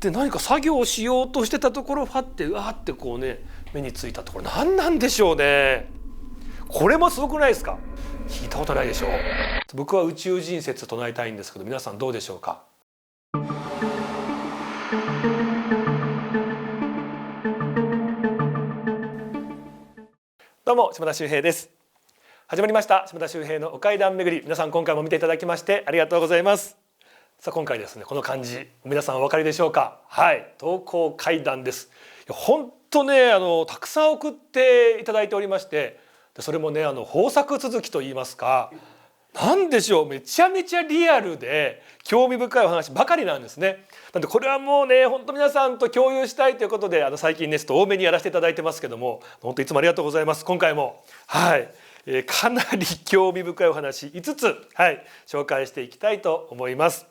で何か作業をしようとしてたところファッてうわーってこうね目についたところ何なんでしょうね。これもすごくないですか。聞いたことないでしょう。僕は宇宙人説唱えたいんですけど皆さんどうでしょうか。どうも島田秀平です。始まりました島田秀平のお階段巡り。皆さん今回も見ていただきましてありがとうございます。さあ今回ですねこの漢字皆さんお分かりでしょうか。はい投稿階段です。本当ねたくさん送っていただいておりましてそれもね豊作続きといいますかなんでしょうめちゃめちゃリアルで興味深いお話ばかりなんですね。なんでこれはもうね本当皆さんと共有したいということで最近ねちょっと多めにやらせていただいてますけども本当いつもありがとうございます。今回もかなり興味深いお話5つ紹介していきたいと思います。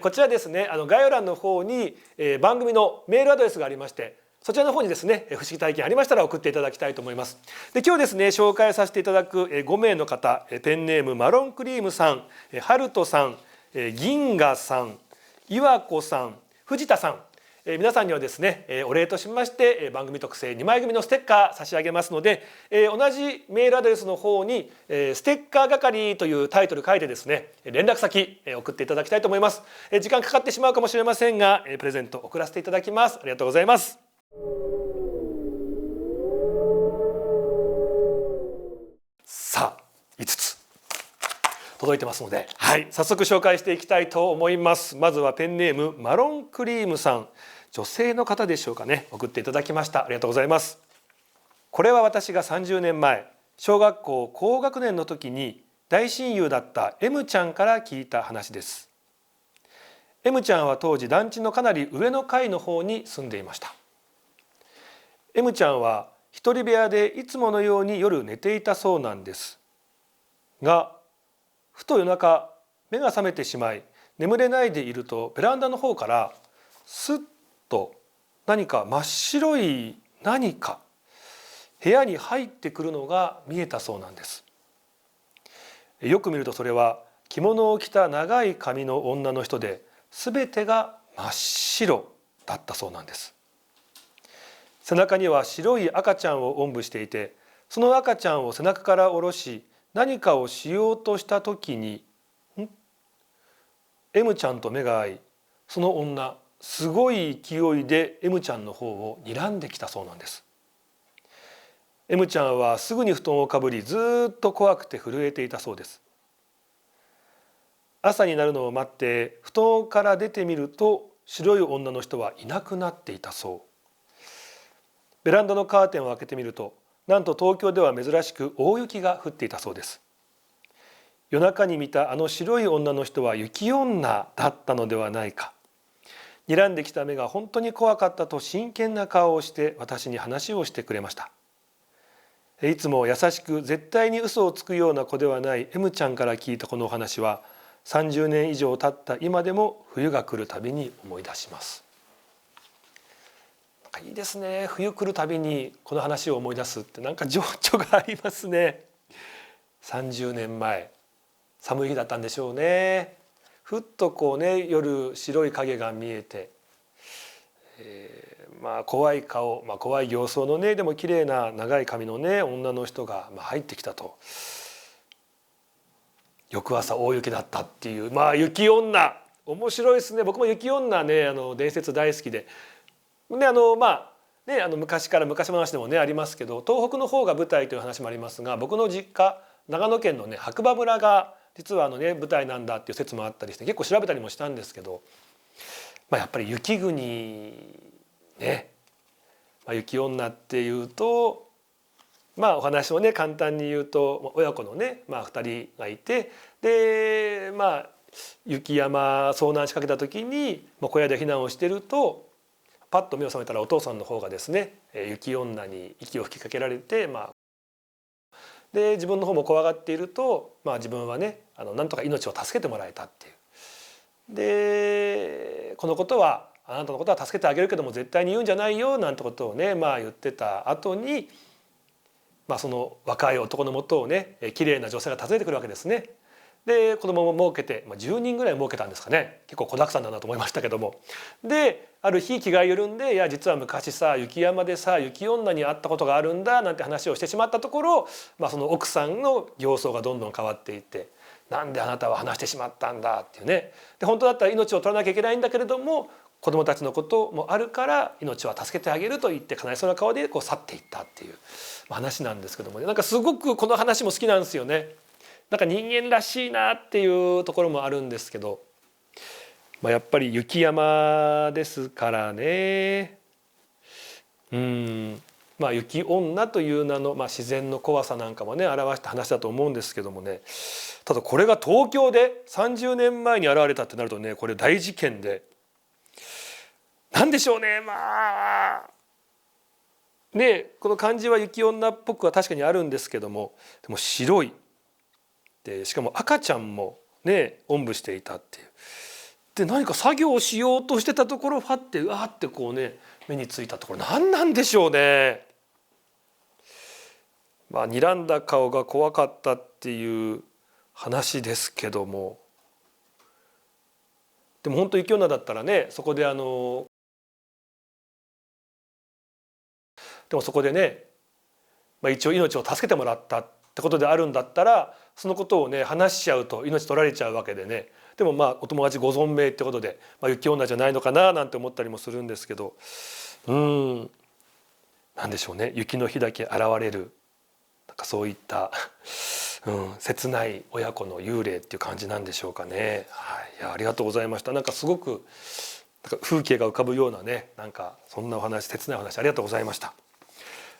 こちらですね概要欄の方に番組のメールアドレスがありましてそちらの方にですね不思議体験ありましたら送っていただきたいと思います。で今日ですね紹介させていただく5名の方ペンネームマロンクリームさんハルトさん銀河さん岩子さん藤田さん皆さんにはですねお礼としまして番組特製2枚組のステッカー差し上げますので同じメールアドレスの方にステッカー係というタイトル書いてですね連絡先送っていただきたいと思います。時間かかってしまうかもしれませんがプレゼント送らせていただきます。ありがとうございます。さあ5つ届いてますので、早速紹介していきたいと思います。まずはペンネームマロンクリームさん、女性の方でしょうかね、送っていただきました。ありがとうございます。これは私が30年前小学校高学年の時に大親友だった M ちゃんから聞いた話です。 M ちゃんは当時団地のかなり上の階の方に住んでいました。 M ちゃんは一人部屋でいつものように夜寝ていたそうなんですが、ふと夜中目が覚めてしまい眠れないでいるとベランダの方からスッと何か真っ白い何か部屋に入ってくるのが見えたそうなんです。よく見るとそれは着物を着た長い髪の女の人で全てが真っ白だったそうなんです。背中には白い赤ちゃんをおんぶしていてその赤ちゃんを背中から下ろし何かをしようとした時にM ちゃんと目が合いその女すごい勢いで M ちゃんの方を睨んできたそうなんです。 M ちゃんはすぐに布団をかぶりずっと怖くて震えていたそうです。朝になるのを待って布団から出てみると白い女の人はいなくなっていたそう。ベランダのカーテンを開けてみるとなんと東京では珍しく大雪が降っていたそうです。夜中に見たあの白い女の人は雪女だったのではないか。睨んできた目が本当に怖かったと真剣な顔をして私に話をしてくれました。いつも優しく絶対に嘘をつくような子ではない M ちゃんから聞いたこのお話は30年以上経った今でも冬が来るたびに思い出します。いいですね。冬来るたびにこの話を思い出すってなんか情緒がありますね。30年前寒い日だったんでしょうね。ふっとこうね夜白い影が見えて、怖い顔、怖い形相のねでも綺麗な長い髪のね女の人が入ってきたと。翌朝大雪だったっていう雪女面白いですね。僕も雪女ね伝説大好きで。昔から昔話でもねありますけど東北の方が舞台という話もありますが僕の実家長野県のね白馬村が実は舞台なんだっていう説もあったりして結構調べたりもしたんですけど、やっぱり雪国ね、雪女っていうとお話をね簡単に言うと親子のね2人がいてで雪山遭難しかけた時に小屋で避難をしてるとパッと目を覚めたらお父さんの方がですね雪女に息を吹きかけられてで自分の方も怖がっていると自分はねなんとか命を助けてもらえたっていう。でこのことはあなたのことは助けてあげるけども絶対に言うんじゃないよなんてことをね言ってた後にその若い男のもとをね綺麗な女性が訪ねてくるわけですね。で子供も設けて、10人ぐらい設けたんですかね。結構子だくさんだなと思いましたけども、である日気が緩んで「いや実は昔さ雪山でさ雪女に会ったことがあるんだ」なんて話をしてしまったところ、その奥さんの形相がどんどん変わっていって「なんであなたは話してしまったんだ」っていうね。で本当だったら命を取らなきゃいけないんだけれども子供たちのこともあるから命は助けてあげると言って悲しそうな顔でこう去っていったっていう話なんですけどもね、なんかすごくこの話も好きなんですよね。なんか人間らしいなっていうところもあるんですけど、やっぱり雪山ですからね。雪女という名の、自然の怖さなんかもね表した話だと思うんですけどもね、ただこれが東京で30年前に現れたってなるとね、これ大事件で、なんでしょうね。この漢字は雪女っぽくは確かにあるんですけども、でも白いで、しかも赤ちゃんもねおんぶしていたっていう。で何か作業をしようとしてたところファッてうわーってこうね目についたところ、何なんでしょうね。睨んだ顔が怖かったっていう話ですけども、でも本当雪女だったらね、そこででもそこでね、一応命を助けてもらったってことであるんだったら、そのことをね話しちゃうと命取られちゃうわけでね。でもお友達ご存命ってことで、雪女じゃないのかななんて思ったりもするんですけど、なんでしょうね、雪の日だけ現れるなんかそういった切ない親子の幽霊っていう感じなんでしょうかね。いやありがとうございました。なんかすごく風景が浮かぶようなね、なんかそんなお話、切ないお話ありがとうございました。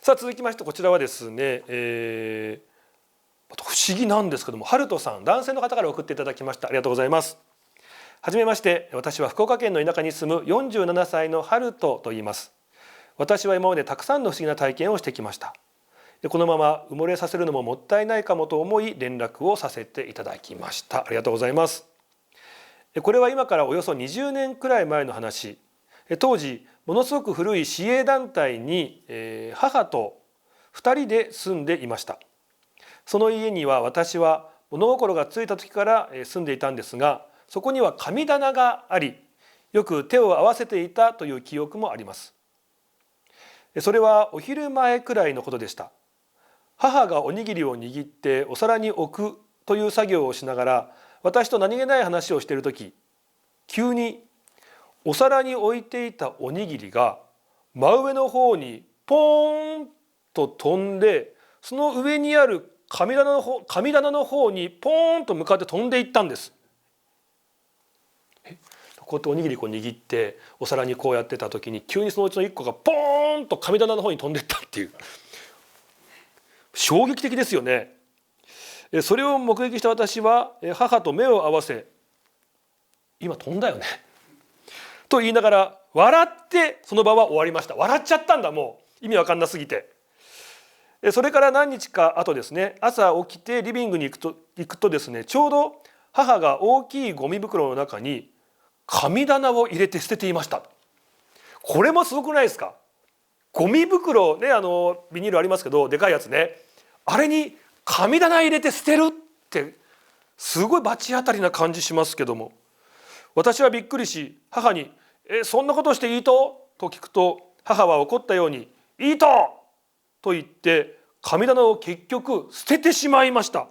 さあ続きましてこちらはですね、不思議なんですけども、ハルトさん、男性の方から送っていただきました。ありがとうございます。はじめまして、私は福岡県の田舎に住む47歳のハルトと言います。私は今までたくさんの不思議な体験をしてきました。このまま埋もれさせるのももったいないかもと思い連絡をさせていただきました。ありがとうございます。これは今からおよそ20年くらい前の話。当時ものすごく古い市営団体に母と2人で住んでいました。その家には私は物心がついた時から住んでいたんですが、そこには神棚があり、よく手を合わせていたという記憶もあります。それはお昼前くらいのことでした。母がおにぎりを握ってお皿に置くという作業をしながら私と何気ない話をしている時、急にお皿に置いていたおにぎりが真上の方にポーンと飛んで、その上にある神棚の方にポーンと向かって飛んでいったんです。こうやっておにぎり握ってお皿にこうやってた時に急にそのうちの1個がポーンと神棚の方に飛んでいったっていう、衝撃的ですよね。それを目撃した私は母と目を合わせ、今飛んだよねと言いながら笑ってその場は終わりました。笑っちゃったんだ、もう意味わかんなすぎて。それから何日か後ですね、朝起きてリビングに行くとですね、ちょうど母が大きいゴミ袋の中に神棚を入れて捨てていました。これもすごくないですか。ゴミ袋ね、ビニールありますけどでかいやつね、あれに神棚入れて捨てるってすごい罰当たりな感じしますけども、私はびっくりし母に「そんなことしていいと?」と聞くと、母は怒ったように「いいと!」と言って神棚を結局捨ててしまいました。い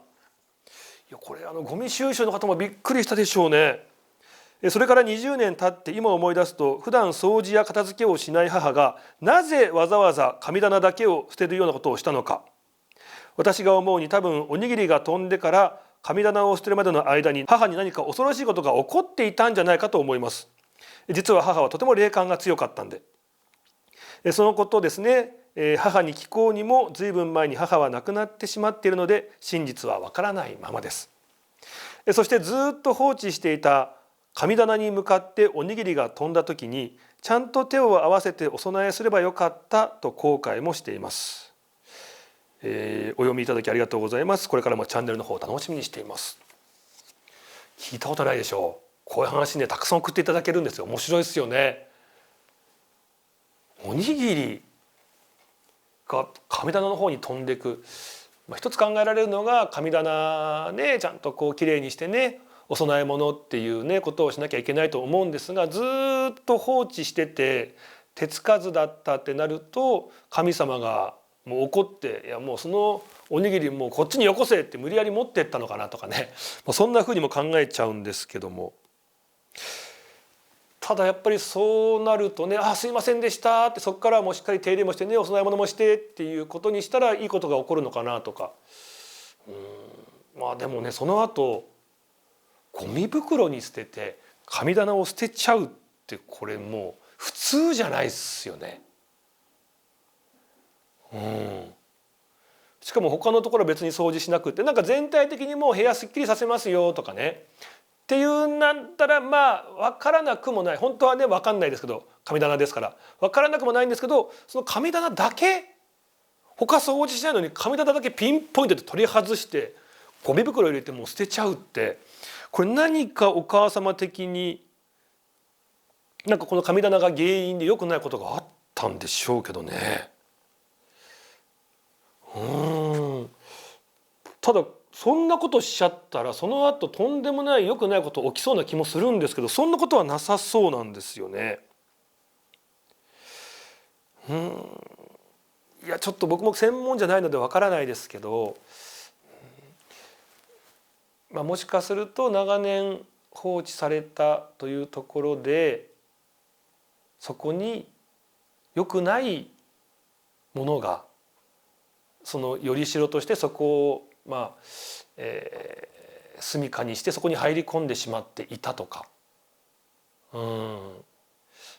やこれゴミ収集の方もびっくりしたでしょうね。それから20年経って今思い出すと、普段掃除や片付けをしない母がなぜわざわざ神棚だけを捨てるようなことをしたのか。私が思うに多分おにぎりが飛んでから神棚を捨てるまでの間に母に何か恐ろしいことが起こっていたんじゃないかと思います。実は母はとても霊感が強かったんで、そのことをですね、母に聞こうにも随分前に母は亡くなってしまっているので真実はわからないままです。そしてずっと放置していた神棚に向かっておにぎりが飛んだ時にちゃんと手を合わせてお供えすればよかったと後悔もしています。お読みいただきありがとうございます。これからもチャンネルの方を楽しみにしています。聞いたことないでしょう。こういう話ねたくさん送っていただけるんですよ。面白いですよね。おにぎりが神棚の方に飛んでいく、一つ考えられるのが神棚ねちゃんとこうきれいにしてねお供え物っていうねことをしなきゃいけないと思うんですが、ずっと放置してて手つかずだったってなると神様がもう怒って「いやもうそのおにぎりもうこっちによこせ」って無理やり持ってったのかなとかね、そんなふうにも考えちゃうんですけども、ただやっぱりそうなるとね「あすいませんでした」ってそこからもうしっかり手入れもしてねお供え物もしてっていうことにしたらいいことが起こるのかなとか、まあでもねその後ゴミ袋に捨てて神棚を捨てちゃうってこれもう普通じゃないっすよね。しかも他のところは別に掃除しなくってなんか全体的にもう部屋すっきりさせますよとかねっていうんだったらまあ分からなくもない、本当はね分かんないですけど神棚ですから分からなくもないんですけど、その神棚だけ他掃除しないのに神棚だけピンポイントで取り外してゴミ袋入れてもう捨てちゃうって、これ何かお母様的になんかこの神棚が原因で良くないことがあったんでしょうけどね。ただそんなことしちゃったらその後とんでもない良くないこと起きそうな気もするんですけど、そんなことはなさそうなんですよね。いやちょっと僕も専門じゃないのでわからないですけど、もしかすると長年放置されたというところでそこに良くないものがそのよりしろとしてそこを住処にしてそこに入り込んでしまっていたとか、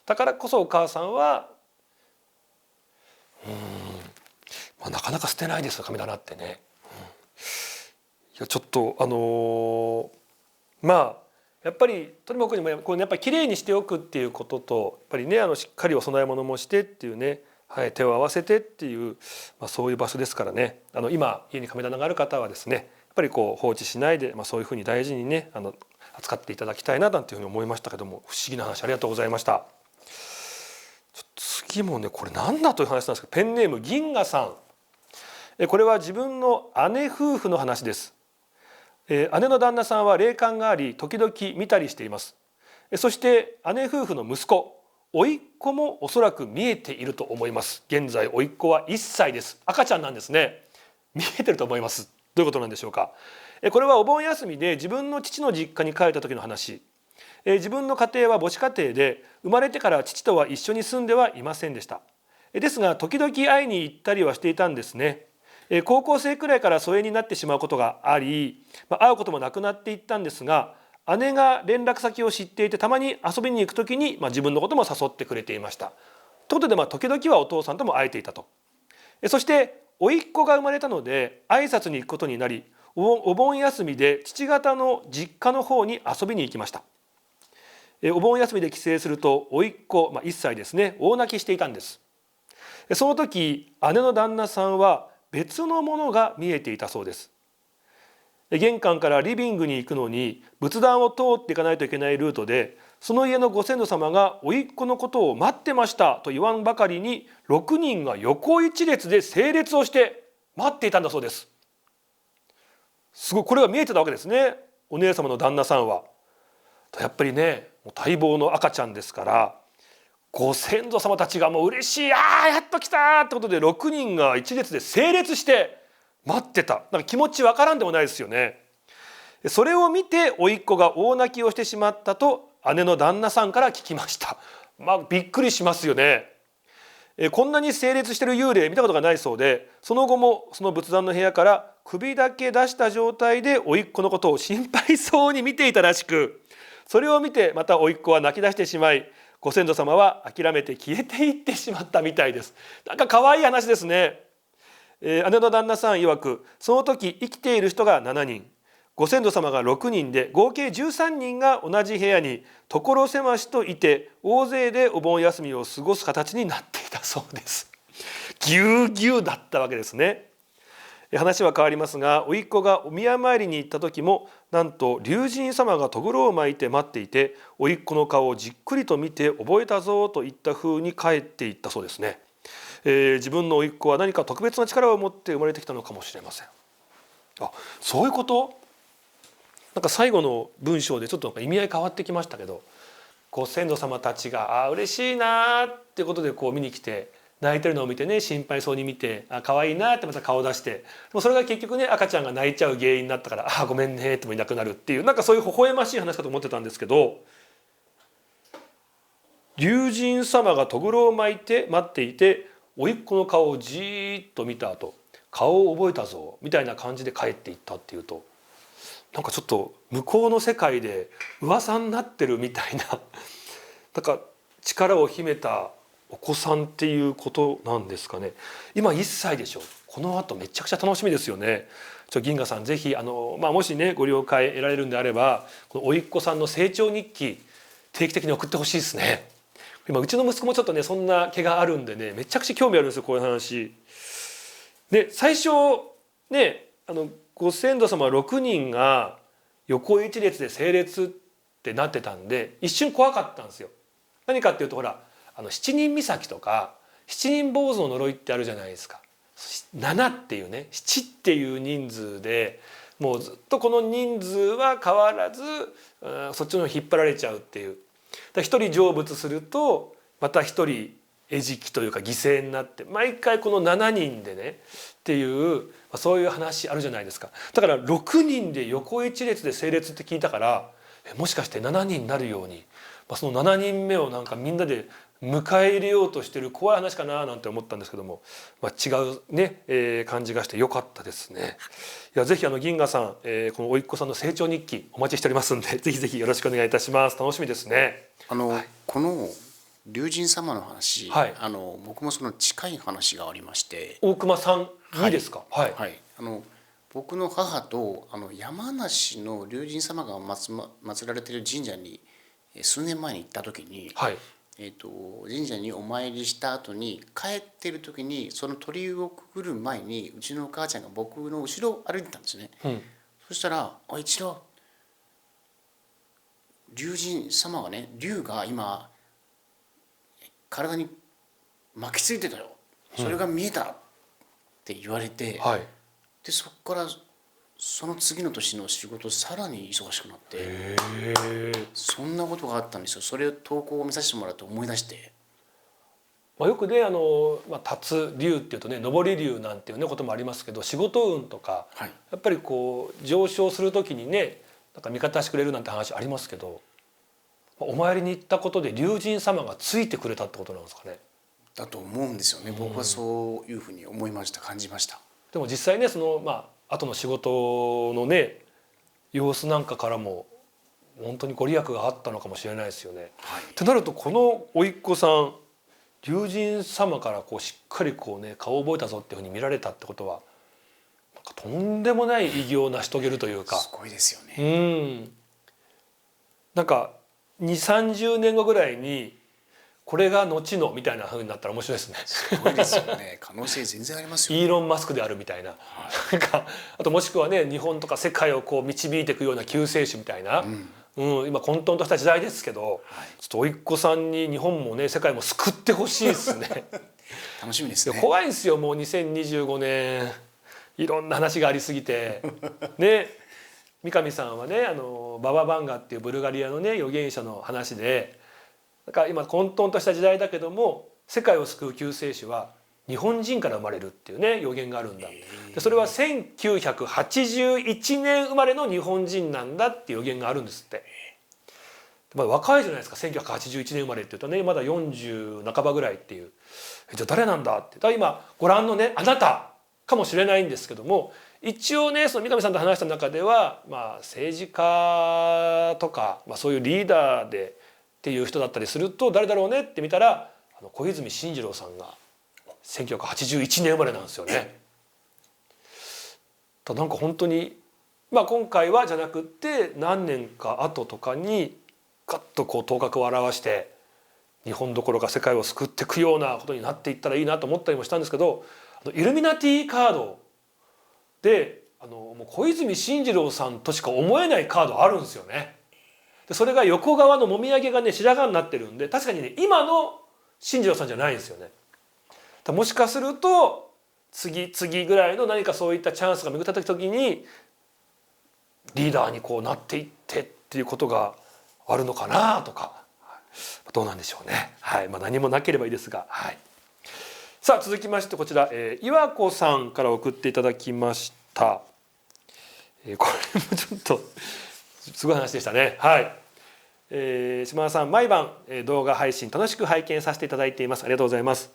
だからこそお母さんはなかなか捨てないですよ神棚ってね。いやちょっとやっぱりとにもかくにもこうやっぱりきれいにしておくっていうこととやっぱりねしっかりお供え物もしてっていうね、手を合わせてっていう、そういう場所ですからね、今家に神棚がある方はですねやっぱりこう放置しないで、そういうふうに大事にね扱っていただきたいななんていうふうに思いましたけども、不思議な話ありがとうございました。次もねこれ何だという話なんですけど、ペンネーム銀河さん、これは自分の姉夫婦の話です。姉の旦那さんは霊感があり時々見たりしています。そして姉夫婦の息子甥っ子もおそらく見えていると思います。現在甥っ子は1歳です。赤ちゃんなんですね。見えてると思います。どういうことなんでしょうか。これはお盆休みで自分の父の実家に帰った時の話。自分の家庭は母子家庭で生まれてから父とは一緒に住んではいませんでした。ですが時々会いに行ったりはしていたんですね。高校生くらいから疎遠になってしまうことがあり、会うこともなくなっていったんですが、姉が連絡先を知っていてたまに遊びに行くときに、自分のことも誘ってくれていました。ということで、時々はお父さんとも会えていたと。そして甥っ子が生まれたので挨拶に行くことになり、お盆休みで父方の実家の方に遊びに行きました。お盆休みで帰省すると甥っ子、1歳ですね、大泣きしていたんです。その時姉の旦那さんは別のものが見えていたそうです。玄関からリビングに行くのに仏壇を通っていかないといけないルートで、その家のご先祖様が甥っ子のことを待ってましたと言わんばかりに6人が横一列で整列をして待っていたんだそうです。すごい、これが見えてたわけですね、お姉様の旦那さんは。やっぱりね待望の赤ちゃんですから、ご先祖様たちがもう嬉しい、やっと来たってことで6人が一列で整列して待ってた。なんか気持ちわからんでもないですよね。それを見て甥っ子が大泣きをしてしまったと姉の旦那さんから聞きました。びっくりしますよね。こんなに整列してる幽霊見たことがないそうで、その後もその仏壇の部屋から首だけ出した状態で甥っ子のことを心配そうに見ていたらしく、それを見てまた甥っ子は泣き出してしまい、ご先祖様は諦めて消えていってしまったみたいです。なんか可愛い話ですね。姉の旦那さん曰く、その時生きている人が7人、ご先祖様が6人で合計13人が同じ部屋に所狭しといて、大勢でお盆休みを過ごす形になっていたそうです。ぎゅうぎゅうだったわけですね。話は変わりますが、甥っ子がお宮参りに行った時もなんと龍神様がとぐろを巻いて待っていて、甥っ子の顔をじっくりと見て覚えたぞといった風に帰っていったそうですね。自分の甥っ子は何か特別な力を持って生まれてきたのかもしれません。あ、そういうこと。なんか最後の文章でちょっとなんか意味合い変わってきましたけど、ご先祖様たちが嬉しいなっていうことでこう見に来て泣いてるのを見てね、心配そうに見て可愛いなってまた顔を出して、でもそれが結局ね赤ちゃんが泣いちゃう原因になったからごめんねってもいなくなるっていう、なんかそういう微笑ましい話かと思ってたんですけど、龍神様がとぐろを巻いて待っていて甥っ子の顔をじーっと見た後、顔を覚えたぞみたいな感じで帰っていったっていうと、なんかちょっと向こうの世界で噂になってるみたいななんか力を秘めたお子さんっていうことなんですかね。今1歳でしょ。この後めちゃくちゃ楽しみですよね。銀河さんぜひもしねご了解得られるんであれば、この甥っ子さんの成長日記定期的に送ってほしいですね。今うちの息子もちょっとねそんな毛があるんでね、めちゃくちゃ興味あるんですよこういう話。で最初ねご先祖様6人が横一列で整列ってなってたんで一瞬怖かったんですよ。何かっていうとほら七人岬とか七人坊主の呪いってあるじゃないですか。7っていうね、7っていう人数でもうずっとこの人数は変わらずそっちの方に引っ張られちゃうっていう。一人成仏するとまた一人餌食というか犠牲になって毎回この7人でねっていうそういう話あるじゃないですか。だから6人で横一列で整列って聞いたから、もしかして7人になるようにその7人目をなんかみんなで迎え入れようとしてる怖い話かななんて思ったんですけども、違うね、感じがしてよかったですね。いやぜひ銀河さん、この甥っ子さんの成長日記お待ちしておりますんでぜひぜひよろしくお願いいたします。楽しみですね。はい、この龍神様の話、はい、僕もその近い話がありまして。大熊さんにですか。はい、はい、僕の母と山梨の龍神様が祀られている神社に数年前に行った時に、はい、神社にお参りした後に帰っている時にその鳥居をくぐる前にうちのお母ちゃんが僕の後ろを歩いてたんですね。そしたら「一度龍神様がね、龍が今体に巻きついてたよ、それが見えた」って言われて、でそこからその次の年の仕事さらに忙しくなって、そんなことがあったんですよ。それを投稿を見させてもらって思い出して、よくね辰龍っていうとね上り龍なんていうねこともありますけど、仕事運とか、やっぱりこう上昇する時にねなんか味方してくれるなんて話ありますけど、お参りに行ったことで龍神様がついてくれたってことなんですかね。だと思うんですよね。僕はそういうふうに思いました、感じました。でも実際ねその後の仕事のね様子なんかからも本当にご利益があったのかもしれないですよね。ってなるとこの甥っ子さん龍神様からこうしっかりこうね顔を覚えたぞっていうふうに見られたってことはなんかとんでもない偉業を成し遂げるというか、すごいですよね。なんか20、30年後ぐらいにこれが後のみたいな風になったら面白いですね。すごいですよね。可能性全然ありますよね。イーロン・マスクであるみたいな、なんかあともしくはね日本とか世界をこう導いていくような救世主みたいな、今混沌とした時代ですけど、ちょっと甥っ子さんに日本もね世界も救ってほしいですね。楽しみですね。怖いんですよもう2025年いろんな話がありすぎてね。三上さんはねバババンガっていうブルガリアのね預言者の話で、なんか今混沌とした時代だけども世界を救う救世主は日本人から生まれるっていうね予言があるんだ。でそれは1981年生まれの日本人なんだっていう予言があるんですって。若いじゃないですか。1981年生まれっていうとねまだ40半ばぐらいっていう、じゃあ誰なんだって。だから今ご覧のねあなたかもしれないんですけども、一応ねその三上さんと話した中では政治家とか、そういうリーダーでっていう人だったりすると誰だろうねって見たら小泉進次郎さんが1981年生まれなんですよね。なんか本当に今回はじゃなくって何年か後とかにガッとこう頭角を現して日本どころか世界を救っていくようなことになっていったらいいなと思ったりもしたんですけど、イルミナティカードでもう小泉進次郎さんとしか思えないカードあるんですよね。でそれが横側のもみあげがね白髪になってるんで確かにね今の進次郎さんじゃないんですよね。もしかすると次ぐらいの何かそういったチャンスが巡った時にリーダーにこうなっていってっていうことがあるのかなとか、どうなんでしょうね。はい、何もなければいいですが、はい。さあ続きましてこちら、岩子さんから送っていただきました。これもちょっとすごい話でしたね。はい。島田さん、毎晩動画配信楽しく拝見させていただいています。ありがとうございます。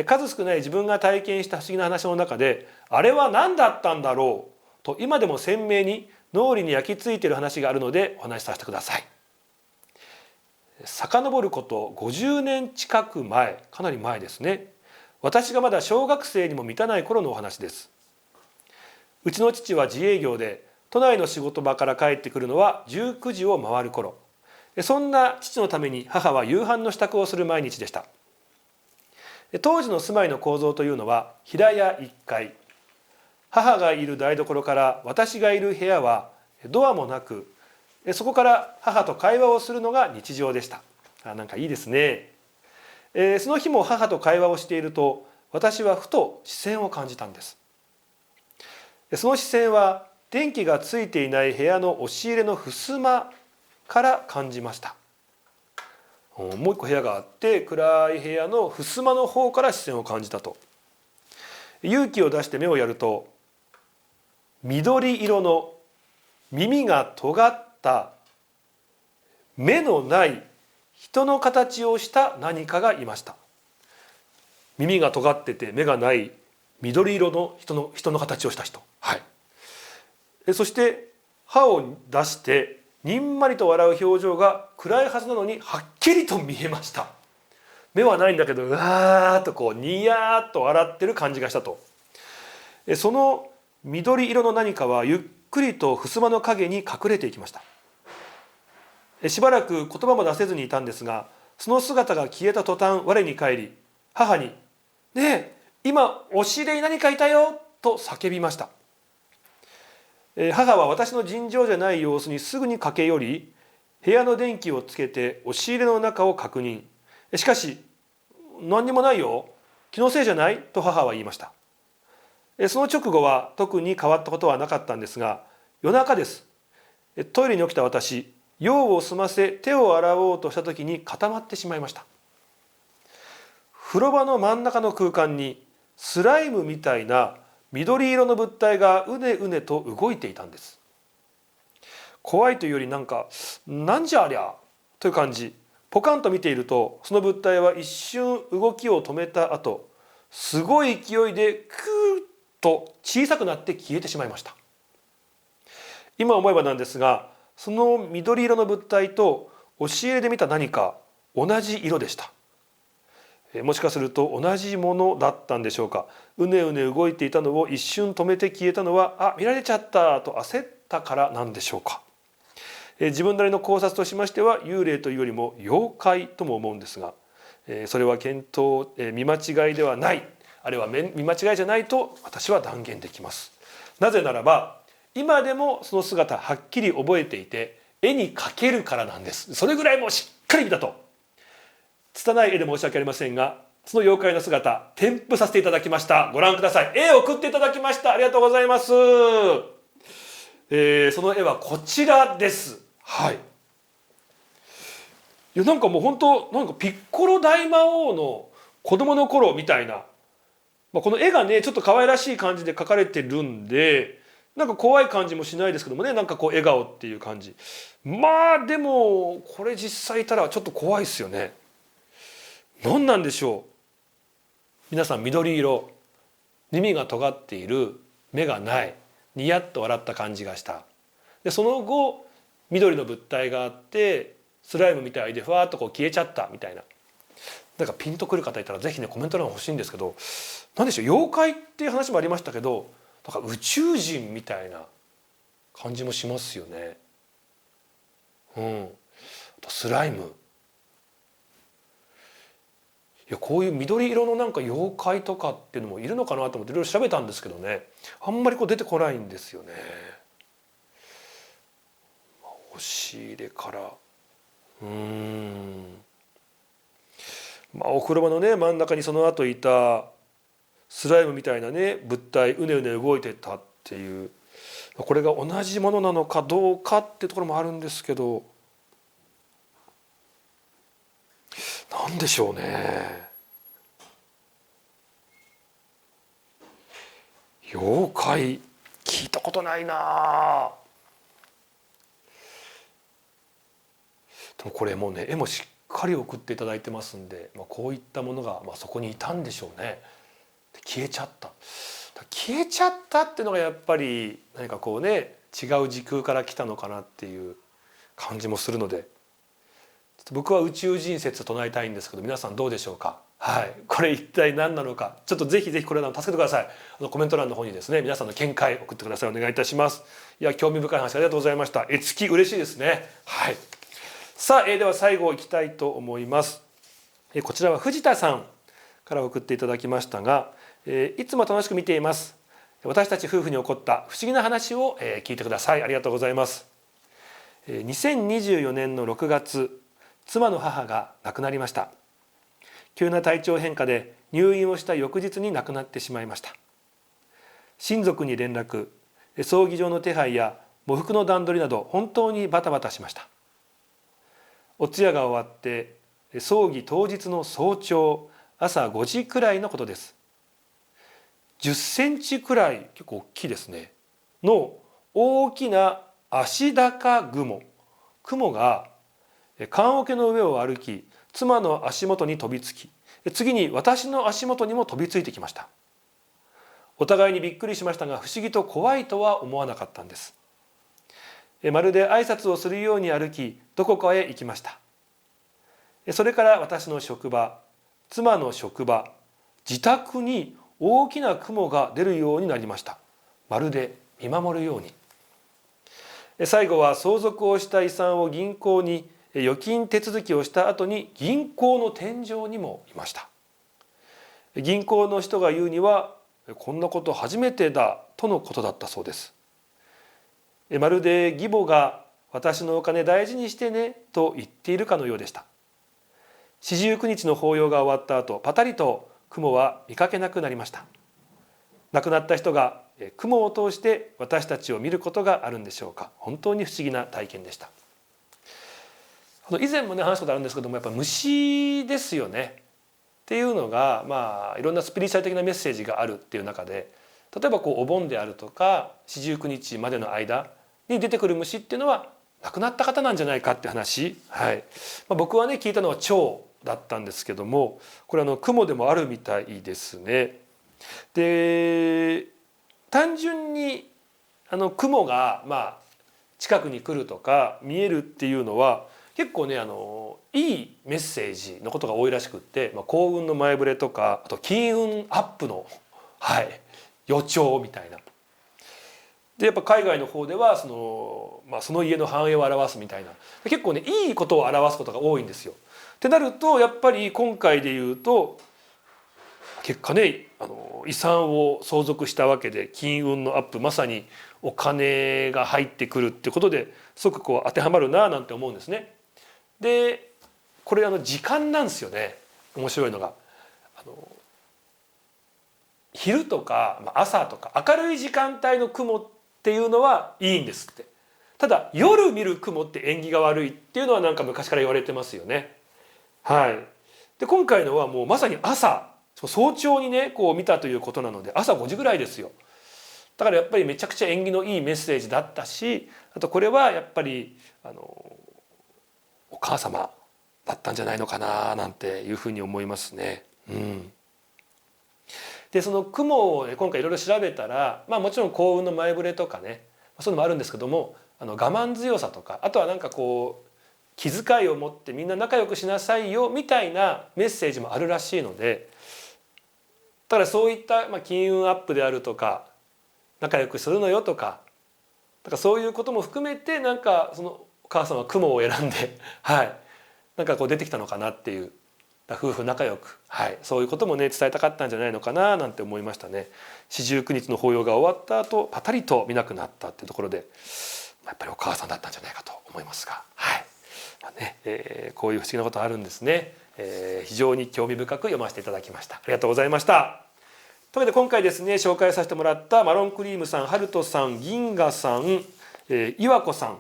数少ない自分が体験した不思議な話の中で、あれは何だったんだろうと今でも鮮明に脳裏に焼き付いている話があるのでお話しさせてください。遡ること50年近く前、かなり前ですね。私がまだ小学生にも満たない頃のお話です。うちの父は自営業で都内の仕事場から帰ってくるのは19時を回る頃。そんな父のために母は夕飯の支度をする毎日でした。当時の住まいの構造というのは平屋1階、母がいる台所から私がいる部屋はドアもなく、そこから母と会話をするのが日常でした。なんかいいですね。その日も母と会話をしていると私はふと視線を感じたんです。その視線は電気がついていない部屋の押し入れの襖から感じました。もう一個部屋があって暗い部屋の襖の方から視線を感じたと。勇気を出して目をやると緑色の耳が尖った目のない人の形をした何かがいました。耳が尖ってて目がない緑色の人の形をした人、はい。そして歯を出してにんまりと笑う表情が暗いはずなのにはっきりと見えました。目はないんだけどうわーっとこうニヤーっと笑ってる感じがしたと。その緑色の何かはゆっくりと襖の影に隠れていきました。しばらく言葉も出せずにいたんですが、その姿が消えた途端我に返り、母に「ねえ、今押し入れに何かいたよ」と叫びました。母は私の尋常じゃない様子にすぐに駆け寄り、部屋の電気をつけて押し入れの中を確認。しかし「何にもないよ、気のせいじゃない」と母は言いました。その直後は特に変わったことはなかったんですが、夜中です。トイレに起きた私、用を済ませ手を洗おうとした時に固まってしまいました。風呂場の真ん中の空間にスライムみたいな緑色の物体がうねうねと動いていたんです。怖いというよりなんじゃありゃという感じ。ポカンと見ているとその物体は一瞬動きを止めた後、すごい勢いでクーッと小さくなって消えてしまいました。今思えばなんですが、その緑色の物体と押し入れで見た何か同じ色でした。もしかすると同じものだったんでしょうか。うねうね動いていたのを一瞬止めて消えたのは、見られちゃったと焦ったからなんでしょうか。自分なりの考察としましては幽霊というよりも妖怪とも思うんですが、それは見当、見間違いではない、あるいは見間違いじゃないと私は断言できます。なぜならば今でもその姿はっきり覚えていて絵に描けるからなんです。それぐらいもうしっかり見たと。拙い絵で申し訳ありませんが、その妖怪の姿添付させていただきました。ご覧ください。絵を送っていただきました。ありがとうございます。その絵はこちらです。はい。いやなんかもう本当ピッコロ大魔王の子供の頃みたいな、この絵がねちょっと可愛らしい感じで描かれてるんで、なんか怖い感じもしないですけどもね、なんかこう笑顔っていう感じ。でもこれ実際いたらちょっと怖いですよね。何なんでしょう。皆さん緑色、耳が尖っている、目がない、ニヤッと笑った感じがした。でその後緑の物体があってスライムみたいでふわっとこう消えちゃったみたいな。なんかピンとくる方いたらぜひねコメント欄欲しいんですけど、何でしょう、妖怪っていう話もありましたけど、なんか宇宙人みたいな感じもしますよね。あとスライム。いやこういう緑色のなんか妖怪とかっていうのもいるのかなと思っていろいろ調べたんですけどね、あんまりこう出てこないんですよね。押し入れからお風呂場のね真ん中にその後いたスライムみたいなね物体うねうね動いてたっていう、これが同じものなのかどうかっていうところもあるんですけど、なんでしょうね。妖怪聞いたことないな。でもこれもうね、絵もしっかり送っていただいてますんで、こういったものがそこにいたんでしょうね。消えちゃった。消えちゃったっていうのがやっぱり何かこうね、違う時空から来たのかなっていう感じもするので、ちょっと僕は宇宙人説を唱えたいんですけど、皆さんどうでしょうか。はい、これ一体何なのか、ちょっとぜひぜひこれらを助けてください。コメント欄の方にですね、皆さんの見解送ってください。お願いいたします。いや、興味深い話ありがとうございました。月嬉しいですね。はい。さあ、では最後いきたいと思います。こちらは藤田さんから送っていただきましたが、いつも楽しく見ています。私たち夫婦に起こった不思議な話を聞いてください。ありがとうございます。2024年の6月、妻の母が亡くなりました。急な体調変化で入院をした翌日に亡くなってしまいました。親族に連絡、葬儀場の手配や喪服の段取りなど本当にバタバタしました。お通夜が終わって葬儀当日の早朝朝5時くらいのことです。10センチくらい、結構大きいですね、の大きな足高雲が棺桶の上を歩き、妻の足元に飛びつき、次に私の足元にも飛びついてきました。お互いにびっくりしましたが、不思議と怖いとは思わなかったんです。まるで挨拶をするように歩き、どこかへ行きました。それから私の職場、妻の職場、自宅に大きな雲が出るようになりました。まるで見守るように。最後は相続をした遺産を銀行に預金手続きをした後に銀行の天井にもいました。銀行の人が言うには、こんなこと初めてだとのことだったそうです。まるで義母が私のお金大事にしてねと言っているかのようでした。四十九日の法要が終わった後、パタリと雲は見かけなくなりました。亡くなった人が雲を通して私たちを見ることがあるんでしょうか。本当に不思議な体験でした。以前もね話したことあるんですけども、やっぱ虫ですよねっていうのが、いろんなスピリチュアル的なメッセージがあるっていう中で、例えばお盆であるとか四十九日までの間に出てくる虫っていうのは亡くなった方なんじゃないかって話、僕はね聞いたのは蝶だったんですけども、これ雲でもあるみたいですね。で、単純に雲が近くに来るとか見えるっていうのは結構ねいいメッセージのことが多いらしくって、幸運の前触れとか、あと金運アップの、予兆みたいな。でやっぱ海外の方ではその家の繁栄を表すみたいな、結構ねいいことを表すことが多いんですよ。ってなるとやっぱり今回で言うと結果ね遺産を相続したわけで金運のアップ、まさにお金が入ってくるってことですごく当てはまるななんて思うんですね。でこれ時間なんですよね。面白いのが昼とか朝とか明るい時間帯の雲っていうのはいいんですって。ただ夜見る雲って縁起が悪いっていうのはなんか昔から言われてますよね。で今回のはもうまさに朝早朝にね見たということなので、朝5時ぐらいですよ。だからやっぱりめちゃくちゃ縁起のいいメッセージだったし、あとこれはやっぱりお母様だったんじゃないのかななんていうふうに思いますね。でその雲を、今回いろいろ調べたら、もちろん幸運の前触れとかね、そういうのもあるんですけども、我慢強さとか、あとはなんか気遣いを持ってみんな仲良くしなさいよみたいなメッセージもあるらしいので、だからそういった金運アップであるとか仲良くするのよとか、だからそういうことも含めてなんかそのお母さんは雲を選んでなんか出てきたのかなっていう、夫婦仲良く、そういうこともね伝えたかったんじゃないのかななんて思いましたね。四十九日の法要が終わった後パタリと見なくなったっていうところで、やっぱりお母さんだったんじゃないかと思いますが、こういう不思議なことあるんですね。非常に興味深く読ませていただきました。ありがとうございました。というわけで今回ですね紹介させてもらったマロンクリームさん、ハルトさん、銀河さん、岩子さん、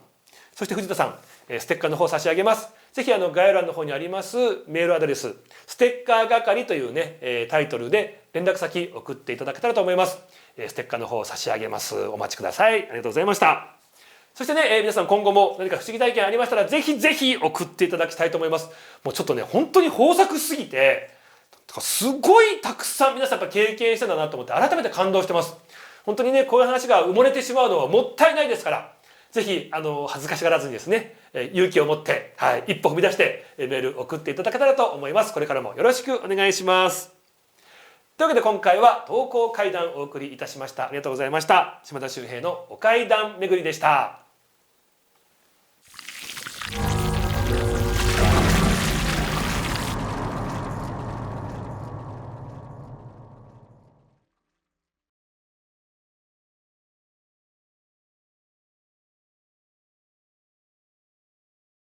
そして藤田さん、ステッカーの方差し上げます。ぜひ概要欄の方にありますメールアドレスステッカー係というねタイトルで連絡先送っていただけたらと思います。ステッカーの方を差し上げます。お待ちください。ありがとうございました。そしてね、皆さん今後も何か不思議体験ありましたらぜひぜひ送っていただきたいと思います。もうちょっとね本当に豊作すぎてすごいたくさん皆さんやっぱ経験してんだなと思って改めて感動してます。本当にねこういう話が埋もれてしまうのはもったいないですから、ぜひ恥ずかしがらずにですね勇気を持って、一歩踏み出してメール送っていただけたらと思います。これからもよろしくお願いします。というわけで今回は投稿怪談をお送りいたしました。ありがとうございました。島田秀平のお怪談巡りでした。